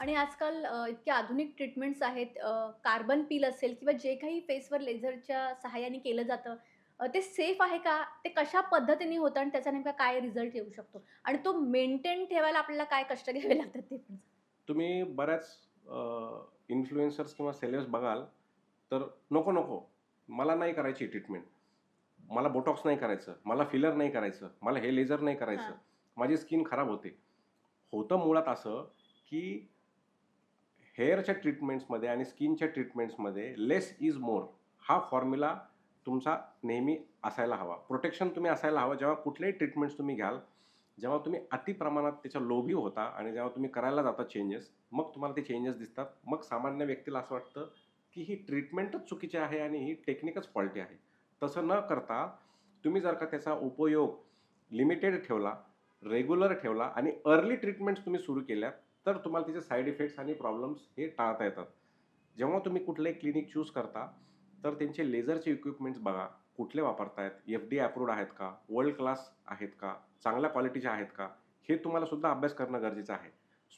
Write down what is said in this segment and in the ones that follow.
आणि आजकाल इतक्या आधुनिक ट्रीटमेंट्स आहेत. कार्बन पील असेल किंवा जे काही फेसवर लेझरच्या सहाय्याने केलं जातं, ते सेफ आहे का? ते कशा पद्धतीने होतं आणि त्याचा नेमका काय रिझल्ट येऊ शकतो? आणि तो मेंटेन ठेवायला आपल्याला काय कष्ट घ्यावे लागतात ते पण सांगा? तुम्ही बऱ्याच इन्फ्लुएन्सर्स किंवा सेलेब्स बघाल, तर नको, नको, मला नाही करायची ट्रीटमेंट. मला बोटॉक्स नाही करायचं, मला फिलर नाही करायचं, मला हे लेझर नाही करायचं, हां. माझी स्किन खराब होते. होतं मुळात असं, की हेअरच्या ट्रीटमेंट्समध्ये आणि स्किनच्या ट्रीटमेंट्समध्ये लेस इज मोर हा फॉर्म्युला तुमचा नेहमी असायला हवा. प्रोटेक्शन तुम्ही असायला हवं जेव्हा कुठल्याही ट्रीटमेंट्स तुम्ही घ्याल, जेव्हा तुम्ही अति प्रमाणात त्याच्या लोभी होता आणि जेव्हा तुम्ही करायला जाता चेंजेस, मग तुम्हाला ते चेंजेस दिसतात. मग सामान्य व्यक्तीला असं वाटतं, की ही ट्रीटमेंटच चुकीची आहे आणि ही टेक्निकच फॉल्टी आहे. तसं न करता तुम्ही जर का त्याचा उपयोग लिमिटेड ठेवला, रेग्युलर ठेवला आणि अर्ली ट्रीटमेंट्स तुम्ही सुरू केल्या, तर तुम्हाला त्याचे साइड इफेक्ट्स आणि प्रॉब्लेम्स हे टाळता येतात. जेव्हा तुम्ही कुठलंही क्लिनिक चूज करता, तर त्यांचे लेझरचे इक्विपमेंट्स बघा. कुठले वापरतायत? FDA अप्रूव्ड आहेत का? वर्ल्ड क्लास आहेत का? चांगल्या क्वालिटीचे आहेत का? हे तुम्हाला सुद्धा अभ्यास करणं गरजेचं आहे.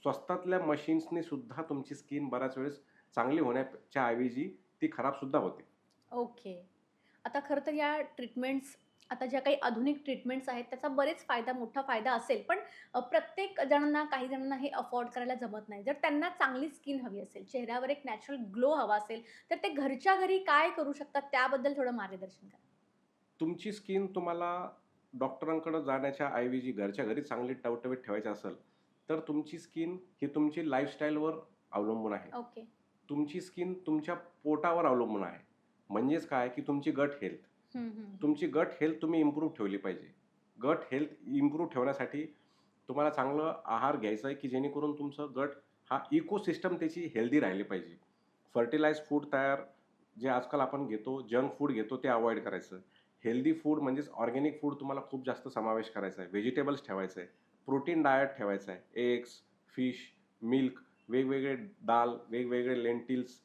स्वस्तातल्या मशीन्सनी सुद्धा तुमची स्किन बऱ्याच वेळेस चांगली होण्याच्या ऐवजी ती खराबसुद्धा होते. ओके. आता खरं तर या ट्रीटमेंट्स आता ज्या काही आधुनिक ट्रीटमेंट्स आहेत, त्याचा बरेच मोठा फायदा असेल. पण प्रत्येक जणांना, काही जणांना हे अफोर्ड करायला जमत नाही. जर त्यांना चांगली स्किन हवी असेल, चेहऱ्यावर एक नॅचरल ग्लो हवा असेल, तर ते घरच्या घरी काय करू शकतात त्याबद्दल थोडं मार्गदर्शन करा? तुमची स्किन तुम्हाला डॉक्टरांकडे जाण्याच्या ऐवजी घरच्या घरी चांगली टवटवीत ठेवायची असेल, तर तुमची स्किन ही तुमची लाईफस्टाईलवर अवलंबून आहे. ओके. तुमची स्किन तुमच्या पोटावर अवलंबून आहे. म्हणजेच काय, की तुमची गट हेल्थ. हं, हं, हं. तुमची गट हेल्थ तुम्ही इम्प्रूव्ह ठेवली पाहिजे. गट हेल्थ इम्प्रूव्ह ठेवण्यासाठी तुम्हाला चांगलं आहार घ्यायचा आहे, की जेणेकरून तुमचं गट हा इकोसिस्टम त्याची हेल्दी राहिली पाहिजे. फर्टिलाइज्ड फूड तयार जे आजकाल आपण घेतो, जंक फूड घेतो ते अव्हॉइड करायचं. हेल्दी फूड म्हणजेच ऑर्गॅनिक फूड तुम्हाला खूप जास्त समावेश करायचा आहे. व्हेजिटेबल्स ठेवायचं आहे. प्रोटीन डायट ठेवायचं आहे. एग्स, फिश, मिल्क, वेगवेगळे डाळ, वेगवेगळे लेंटिल्स,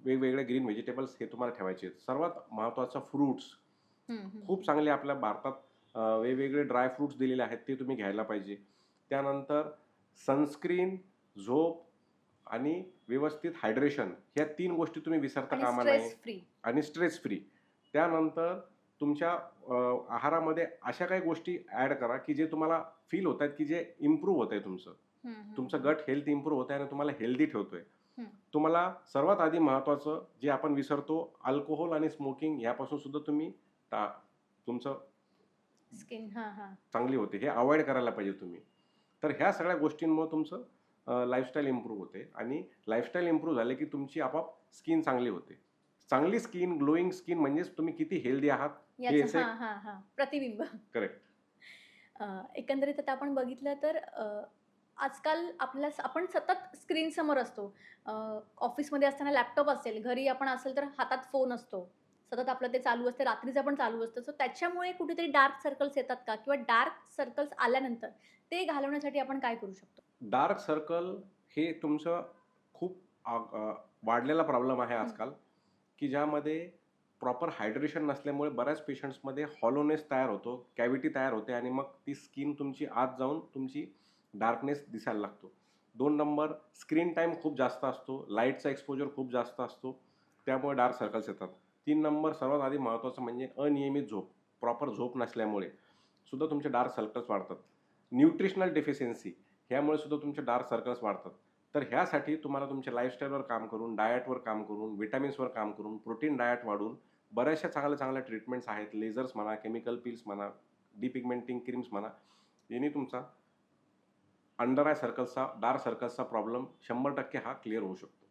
वेगवेगळे ग्रीन व्हेजिटेबल्स हे तुम्हाला ठेवायचे आहेत. सर्वात महत्त्वाचं फ्रुट्स. हं, हं, खूप हं. चांगले आपल्या भारतात वेगवेगळे ड्राय फ्रुट्स दिलेले आहेत ते तुम्ही घ्यायला पाहिजे. त्यानंतर सनस्क्रीन, झोप आणि व्यवस्थित हायड्रेशन ह्या 3 गोष्टी तुम्ही विसरता आणि कामा नये स्ट्रेस फ्री. आणि स्ट्रेस फ्री. त्यानंतर तुमच्या आहारामध्ये अशा काही गोष्टी ॲड करा, की जे तुम्हाला फील होत आहेत, की जे इम्प्रूव्ह होतंय तुमचं. हं, हं, तुमचं हं. गट हेल्थ इम्प्रूव्ह होतंय आणि तुम्हाला हेल्दी ठेवतोय. हं. तुम्हाला सर्वात आधी महत्त्वाचं जे आपण विसरतो अल्कोहोल आणि स्मोकिंग यापासून सुद्धा तुम्ही टा तुमचं स्किन हां, हां. चांगली होते. हे अव्हॉइड करायला पाहिजे तुम्ही. तर ह्या सगळ्या गोष्टींमुळे तुमचं लाईफस्टाईल इम्प्रूव्ह होते आणि लाईफस्टाईल इम्प्रूव्ह झाले, की तुमची आपोआप स्किन चांगली होते. चांगली स्किन, ग्लोइंग स्किन म्हणजेच तुम्ही किती हेल्दी आहात हे याचं याचं हां, एक हां, हां. प्रतिबिंब. करेक्ट. एकंदरीत आता आपण बघितलं तर आजकाल आपण सतत स्क्रीनसमोर असतो. अ, ऑफिसमध्ये असताना लॅपटॉप असेल, घरी आपण असेल तर हातात फोन असतो. सतत आपलं ते चालू असते, रात्रीचं पण चालू असतं. सो त्याच्यामुळे कुठेतरी डार्क सर्कल्स येतात का? किंवा डार्क सर्कल्स आल्यानंतर ते घालवण्यासाठी आपण काय करू शकतो? डार्क सर्कल हे तुमचं खूप वाढलेला प्रॉब्लेम आहे हं. आजकाल, की ज्यामध्ये प्रॉपर हायड्रेशन नसल्यामुळे बऱ्याच पेशंट्समध्ये हॉलोनेस तयार होतो, कॅव्हिटी तयार होते आणि मग ती स्किन तुमची आत जाऊन तुमची डार्कनेस दिसायला लागतो. 2 नंबर स्क्रीन टाईम खूप जास्त असतो, लाईटचा एक्सपोजर खूप जास्त असतो, त्यामुळे डार्क सर्कल्स येतात. 3 नंबर सर्वात आधी महत्त्वाचं म्हणजे अनियमित झोप. प्रॉपर झोप नसल्यामुळे सुद्धा तुमचे डार्क सर्कल्स वाढतात. न्यूट्रिशनल डेफिशियन्सी ह्यामुळे सुद्धा तुमचे डार्क सर्कल्स वाढतात. तर ह्यासाठी तुम्हाला तुमच्या लाईफस्टाईलवर काम करून, डायटवर काम करून, व्हिटॅमिन्सवर काम करून, प्रोटीन डायट वाढवून बऱ्याचशा चांगल्या-चांगल्या ट्रीटमेंट्स आहेत. लेझर्स म्हणा, केमिकल पील्स म्हणा, डिपिगमेंटिंग क्रीम्स म्हणा, यांनी तुमचा अंडर आय सर्कल्सचा, डार्क सर्कल्सचा प्रॉब्लेम 100% हा क्लिअर होऊ शकतो.